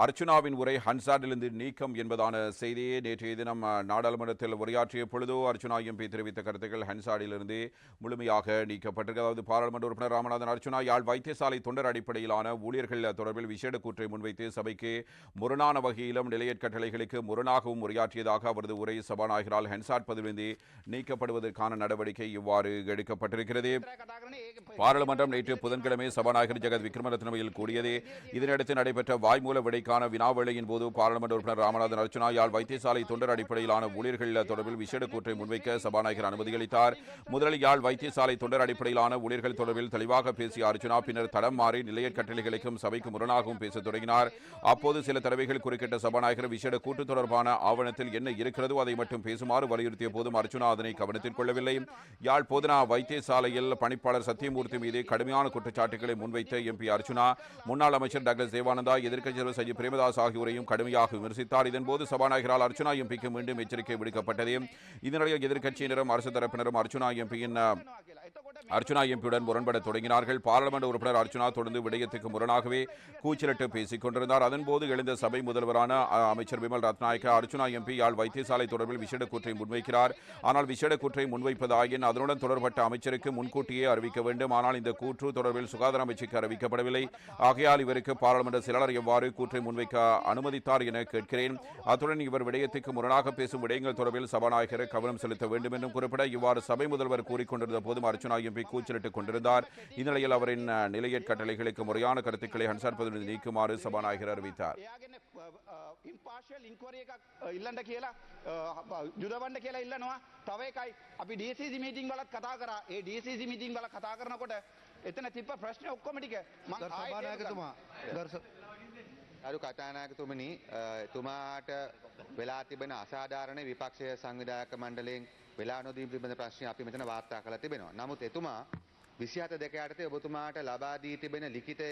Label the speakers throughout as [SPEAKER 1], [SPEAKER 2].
[SPEAKER 1] அர்ச்சுனாவின் உரை ஹன்சாட்டிலிருந்து நீக்கம் என்பதான செய்தியை நேற்றைய தினம் நாடாளுமன்றத்தில் உரையாற்றிய பொழுதோ அர்ச்சுனா எம்பி தெரிவித்த கருத்துக்கள் ஹன்சாடிலிருந்து முழுமையாக நீக்கப்பட்டிருக்கிறது. அதாவது பாராளுமன்ற உறுப்பினர் ராமநாதன் அர்ச்சுனா யாழ் வைத்தியசாலை தொண்டர் அடிப்படையிலான ஊழியர்கள் தொடர்பில் விசேட கூற்றை முன்வைத்து சபைக்கு முரணான வகையிலும் நிலையற்கட்டளைகளுக்கு முரணாகவும் உரையாற்றியதாக அவரது உரை சபாநாயகரால் ஹன்சாட் பதவியிலிருந்து நீக்கப்படுவதற்கான நடவடிக்கை இவ்வாறு எடுக்கப்பட்டிருக்கிறது. பாராளுமன்றம் நேற்று புதன்கிழமை சபாநாயகர் ஜெகத் விக்ரமரத்னவையில் கூடியது. இதனையடுத்து நடைபெற்ற வாய்மூல விடைக்கான வினாவேளையின் போது பாராளுமன்ற உறுப்பினர் ராமநாதன் அர்ச்சுனா யாழ் வைத்தியசாலை தொண்டர் அடிப்படையிலான ஊழியர்கள் தொடர்பில் விசேட கூற்றை முன்வைக்க சபாநாயகர் அனுமதி அளித்தார். முதலில் யாழ் வைத்தியசாலை தொண்டர் அடிப்படையிலான ஊழியர்கள் தொடர்பில் தெளிவாக பேசிய அர்ச்சுனா பின்னர் தடம் மாறி நிலையற் கட்டளைகளுக்கும் சபைக்கு முரணாகவும் பேசத் தொடங்கினார். அப்போது சில தடவைகள் குறுக்கிட்ட சபாநாயகர் விசேட கூட்டு தொடர்பான ஆவணத்தில் என்ன இருக்கிறதோ அதை மட்டும் பேசுமாறு வலியுறுத்திய போதும் அர்ச்சுனா அதனை கவனத்தில் கொள்ளவில்லை. யாழ் போதனா வைத்தியசாலையில் பணிப்பாளர் சத்தியமூர்த்தி மீது கடுமையான குற்றச்சாட்டுகளை முன்வைத்த எம்பி அர்ச்சுனா முன்னாள் அமைச்சர் டாக்டர் தேவானந்தா எதிர்க்கட்சித் சஜித் பிரேமதாஸ் ஆகியோரையும் கடுமையாக விமர்சித்தார். இதன்போது சபாநாயகரால் அர்ச்சுனா எம்பிக்கு மீண்டும் எச்சரிக்கை விடுக்கப்பட்டது. இதனிடையே எதிர்க்கட்சியினரும் அரசு தரப்பினரும் அர்ச்சுனா எம்பியுடன் முரண்பட தொடங்கினார்கள். பாராளுமன்ற உறுப்பினர் அர்ச்சுனா தொடர்ந்து விடயத்துக்கு முரணாகவே கூச்சலிட்டு பேசிக் கொண்டிருந்தார். அதன்போது எழுந்த சபை முதல்வரான அமைச்சர் விமல் ரத்நாயக்க அர்ச்சுனா எம்பி யாழ் வைத்தியசாலை தொடர்பில் விசேட கூற்றை முன்வைக்கிறார். ஆனால் விசேட கூற்றை முன்வைப்பதாயின் அதனுடன் தொடர்பட்ட அமைச்சருக்கு முன்கூட்டியே அறிவிக்க வேண்டும். ஆனால் இந்த கூற்று தொடர்பில் சுகாதார அமைச்சுக்கு அறிவிக்கப்படவில்லை. ஆகையால் இவருக்கு பாராளுமன்ற செயலாளர் எவ்வாறு கூற்றை முன்வைக்க அனுமதித்தார் என கேட்கிறேன். அத்துடன் இவர் விடயத்துக்கு முரணாக பேசும் விடயங்கள் தொடர்பில் சபாநாயகர் கவனம் செலுத்த வேண்டும் என்றும் குறிப்பிட இவ்வாறு சபை முதல்வர் கூறிக்கொண்டிருந்த போதும் அர்ச்சுனா எம்பி கூச்சலிட்டுக் கொண்டிருந்தார். இந்நிலையில் அவரின் நிலையற் கட்டளைகளுக்கு முறையான கருத்துக்களை ஹன்சாட் பதவியிலிருந்து நீக்குமாறு சபாநாயகர் அறிவித்தார்.
[SPEAKER 2] එතන තිබ්බ ප්‍රශ්න ඔක්කොම ටික මම සභානායකතුමා
[SPEAKER 3] අරු කතානායකතුමනි එතුමාට වෙලා තිබෙන අසාධාරණ විපක්ෂය සංවිධායක මණ්ඩලයෙන් වෙලා නොදීම පිළිබඳ ප්‍රශ්න අපි මෙතන වාර්තා කරලා තිබෙනවා. නමුත් එතුමා 27 යටතේ ඔබතුමාට ලබා දී තිබෙන ලිඛිත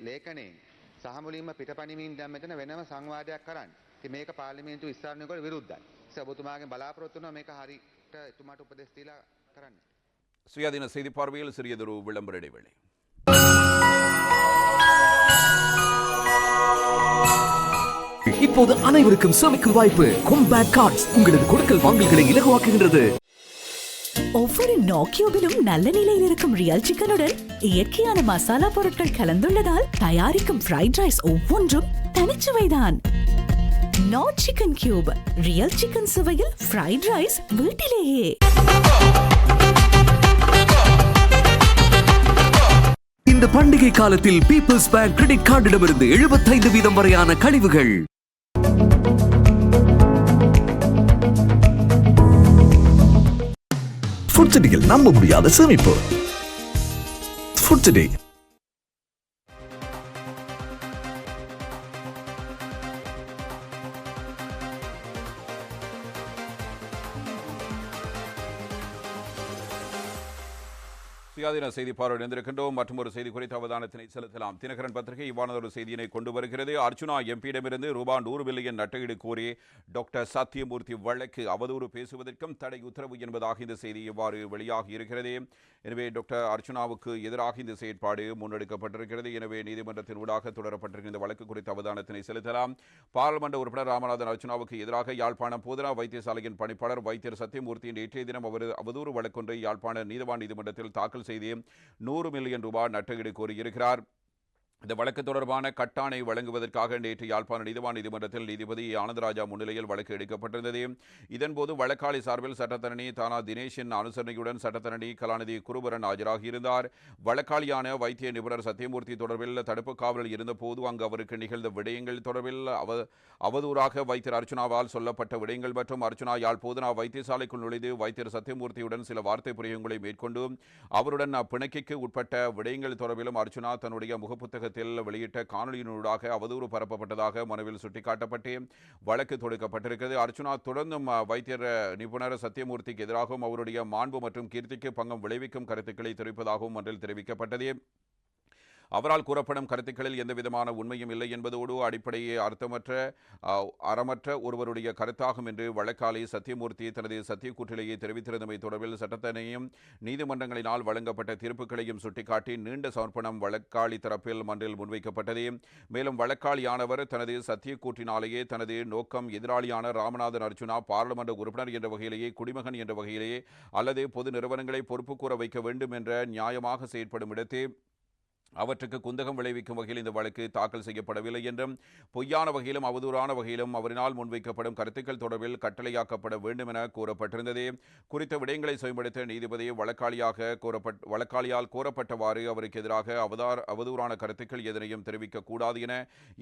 [SPEAKER 3] ලේඛනයෙන් සහ මුලින්ම පිටපණිමින් දැන් මෙතන වෙනම සංවාදයක් කරන්න. ඉතින් මේක පාර්ලිමේන්තුව විස්තරණයකට විරුද්ධයි. ඒ ඔබතුමාගෙන් බලාපොරොත්තු වෙනවා මේක හරියට එතුමාට උපදෙස් දීලා කරන්න.
[SPEAKER 1] சுயாதீன செய்தி பார்வையில் சிறியதொரு விளம்பர இடைவேளை.
[SPEAKER 4] இப்போது அனைவருக்கும் சேமிக்கும் வாய்ப்பு. கொம்பேட் கார்ட்ஸ் உங்களது கொடுக்கல் வாங்கல்களை இலகுவாக்குகின்றது.
[SPEAKER 5] ஒவ்வொரு நோக்கியோவிலும் நல்ல நிலையில் இருக்கும் ரியல் சிக்கனுடன் இயற்கையான மசாலா பொருட்கள் கலந்துள்ளதால் தயாரிக்கும் ஃப்ரைட் ரைஸ் ஒவ்வொன்றும் தனிச்சுவைதான். No chicken cube, real chicken சுவையில் ஃப்ரைட் ரைஸ் வீட்டிலேயே.
[SPEAKER 4] இந்த பண்டிகை காலத்தில் பீப்பிள்ஸ் பேங்க் கிரெடிட் கார்டிடமிருந்து 75% வரையான கழிவுகள். ஃபுட் சிட்டியில் நம்ப முடியாத சேமிப்பு. Food city.
[SPEAKER 1] சுயாதீன செய்தி பார்வையில் இருந்திருக்கின்றோம். மற்றும் ஒரு செய்தி குறித்த அவதானத்தினை செலுத்தலாம். தினகரன் பத்திரிகை இவ்வான ஒரு செய்தியினை கொண்டு வருகிறது. அர்ச்சுனா எம்பியிடமிருந்து ரூபாய் 100 மில்லியன் நட்டஈடு கோரி டாக்டர் சத்தியமூர்த்தி வழக்கு அவதூறு பேசுவதற்கும் தடை உத்தரவு என்பதாக இந்த செய்தி இவ்வாறு வெளியாகி இருக்கிறது. எனவே டாக்டர் அர்ச்சுனாவுக்கு எதிராக இந்த செயற்பாடு முன்னெடுக்கப்பட்டிருக்கிறது. எனவே நீதிமன்றத்தின் ஊடாக தொடரப்பட்டிருக்கிற இந்த வழக்கு குறித்த அவதானத்தினை செலுத்தலாம். பாராளுமன்ற உறுப்பினர் ராமநாதன் அர்ச்சுனாவுக்கு எதிராக யாழ்ப்பாணம் போதனா வைத்தியசாலையின் பணிப்பாளர் வைத்தியர் சத்தியமூர்த்தி நேற்றைய தினம் அவதூறு வழக்கொன்றை யாழ்ப்பாண நீதிவான் நீதிமன்றத்தில் தாக்கல் செய்து 100 மில்லியன் ரூபாய் நட்டஈடு கோரியிருக்கிறார். இந்த வழக்கு தொடர்பான கட்டாணை வழங்குவதற்காக நேற்று யாழ்ப்பாண நீதிவான் நீதிமன்றத்தில் நீதிபதி ஆனந்தராஜா முன்னிலையில் வழக்கு எடுக்கப்பட்டிருந்தது. இதன்போது வழக்காளி சார்பில் சட்டத்தரணி தானா தினேஷின் அனுசரணையுடன் சட்டத்தரணி கலாநிதி குருபரன் ஆஜராகியிருந்தார். வழக்காளியான வைத்திய நிபுணர் சத்தியமூர்த்தி தொடர்பில் தடுப்பு காவலில் இருந்தபோது அங்கு அவருக்கு நிகழ்ந்த விடயங்கள் தொடர்பில் அவதூறாக வைத்தியர் அர்ச்சுனாவால் சொல்லப்பட்ட விடயங்கள் மற்றும் அர்ச்சுனா யாழ் போதனா வைத்தியசாலைக்குள் நுழைந்து வைத்தியர் சத்தியமூர்த்தியுடன் சில வார்த்தை பிரயோகங்களை மேற்கொண்டு அவருடன் பிணக்கிற்கு உட்பட்ட விடயங்கள் தொடர்பிலும் அர்ச்சுனா தன்னுடைய முகப்புத்தகத்தில் வெளியிட்ட காணொலியினூடாக அவதூறு பரப்பப்பட்டதாக மனுவில் சுட்டிக்காட்டப்பட்டு வழக்கு தொடுக்கப்பட்டிருக்கிறது. அர்ச்சுனா தொடர்ந்தும் வைத்தியர் நிபுணர் சத்தியமூர்த்திக்கு எதிராகவும் அவருடைய மாண்பு மற்றும் கீர்த்திக்கு பங்கம் விளைவிக்கும் கருத்துக்களை தெரிவிப்பதாகவும் மன்றில் தெரிவிக்கப்பட்டது. அவரால் கூறப்படும் கருத்துக்களில் எந்தவிதமான உண்மையும் இல்லை என்பதோடு அடிப்படையே அறமற்ற ஒருவருடைய கருத்தாகும் என்று வழக்காளி சத்தியமூர்த்தி தனது சத்தியக்கூற்றிலேயே தெரிவித்திருந்தமை தொடர்பில் சட்டத்தனையும் நீதிமன்றங்களினால் வழங்கப்பட்ட தீர்ப்புகளையும் சுட்டிக்காட்டி நீண்ட சமர்ப்பணம் வழக்காளி தரப்பில் மன்றில் முன்வைக்கப்பட்டது. மேலும் வழக்காளியானவர் தனது சத்தியக்கூற்றினாலேயே தனது நோக்கம் எதிராளியான ராமநாதன் அர்ச்சுனா பாராளுமன்ற உறுப்பினர் என்ற வகையிலேயே குடிமகன் என்ற வகையிலேயே அல்லது பொது நிறுவனங்களை பொறுப்பு கூற வைக்க வேண்டும் என்ற நியாயமாக செயற்படும் இடத்தே அவற்றுக்கு குந்தகம் விளைவிக்கும் வகையில் இந்த வழக்கு தாக்கல் செய்யப்படவில்லை என்றும் பொய்யான வகையிலும் அவதூறான வகையிலும் அவரினால் முன்வைக்கப்படும் கருத்துக்கள் தொடர்பில் கட்டளையாக்கப்பட வேண்டும் என கூறப்பட்டிருந்தது. குறித்த விடயங்களை செயல்படுத்த நீதிபதி வழக்காளியால் கோரப்பட்டவாறு அவருக்கு எதிராக அவதூறான கருத்துக்கள் எதனையும் தெரிவிக்கக்கூடாது என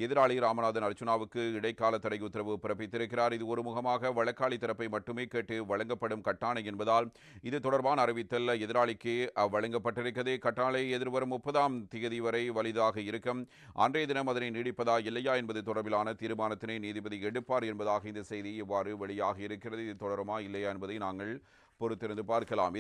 [SPEAKER 1] எதிராளி ராமநாதன் அர்ச்சுனாவுக்கு இடைக்கால தடை உத்தரவு பிறப்பித்திருக்கிறார். இது ஒருமுகமாக வழக்காளி தரப்பை மட்டுமே கேட்டு வழங்கப்படும் கட்டாணை என்பதால் இது தொடர்பான அறிவித்தல் எதிராளிக்கு வழங்கப்பட்டிருக்கிறது. கட்டாளை எதிர்வரும் 30ஆம் தேதி வரை வலிதாக இருக்கும். அன்றைய தினம் அதனை நீடிப்பதா இல்லையா என்பது தொடர்பிலான தீர்மானத்தினை நீதிபதி எடுப்பார் என்பதாக இந்த செய்தி இவ்வாறு வெளியாகி இருக்கிறது. இது தொடருமா இல்லையா என்பதை நாங்கள் பொறுத்திருந்து பார்க்கலாம்.